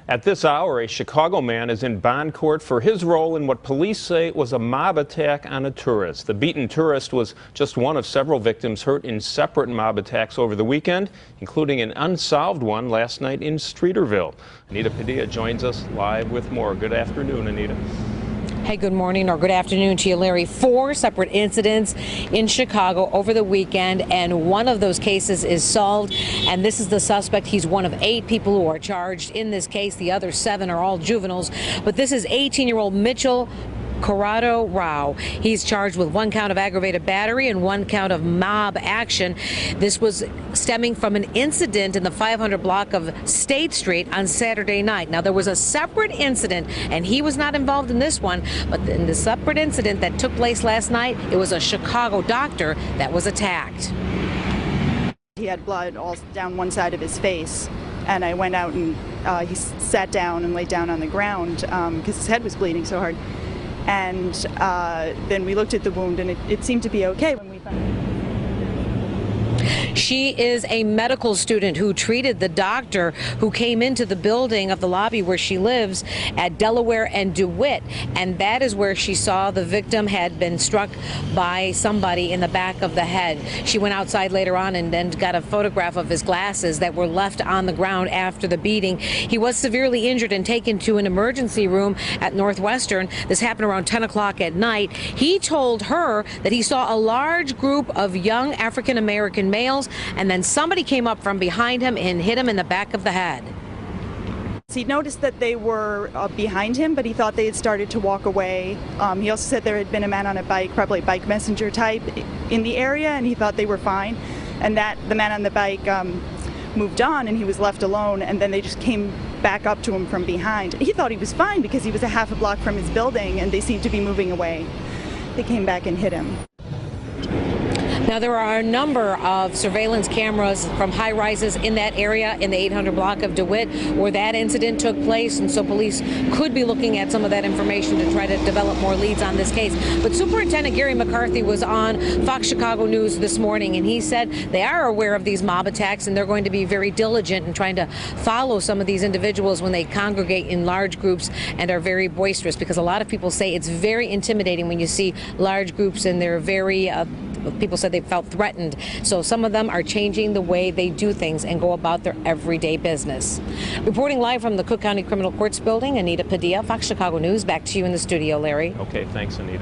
At this hour, a Chicago man is in bond court for his role in what police say was a mob attack on a tourist. The beaten tourist was just one of several victims hurt in separate mob attacks over the weekend, including an unsolved one last night in Streeterville. Anita Padilla joins us live with more. Good afternoon, Anita. Hey, good morning or good afternoon to you, Larry. 4 separate incidents in Chicago over the weekend, and one of those cases is solved, and this is the suspect. He's one of 8 people who are charged in this case. The other 7 are all juveniles, but this is 18-year-old Mitchell Corrado Rao. He's charged with 1 count of aggravated battery and 1 count of mob action. This was stemming from an incident in the 500 block of State Street on Saturday night. Now, there was a separate incident, and he was not involved in this one, but in the separate incident that took place last night, it was a Chicago doctor that was attacked. He had blood all down one side of his face, and I went out and he sat down and laid down on the ground because his head was bleeding so hard. And then we looked at the wound, and it seemed to be okay when we found. She is a medical student who treated the doctor who came into the building of the lobby where she lives at Delaware and DeWitt, and that is where she saw the victim had been struck by somebody in the back of the head. She went outside later on and then got a photograph of his glasses that were left on the ground after the beating. He was severely injured and taken to an emergency room at Northwestern. This happened around 10 o'clock at night. He told her that he saw a large group of young African-American males, and then somebody came up from behind him and hit him in the back of the head. He noticed that they were behind him, but he thought they had started to walk away. He also said there had been a man on a bike, probably a bike messenger type, in the area, and he thought they were fine. And that the man on the bike moved on, and he was left alone, and then they just came back up to him from behind. He thought he was fine because he was a half a block from his building, and they seemed to be moving away. They came back and hit him. Now, there are a number of surveillance cameras from high-rises in that area in the 800 block of DeWitt where that incident took place, and so police could be looking at some of that information to try to develop more leads on this case. But Superintendent Gary McCarthy was on Fox Chicago News this morning, and he said they are aware of these mob attacks, and they're going to be very diligent in trying to follow some of these individuals when they congregate in large groups and are very boisterous, because a lot of people say it's very intimidating when you see large groups and they're very people said they felt threatened. So some of them are changing the way they do things and go about their everyday business. Reporting live from the Cook County Criminal Courts building, Anita Padilla, Fox Chicago News. Back to you in the studio, Larry. Okay, thanks, Anita.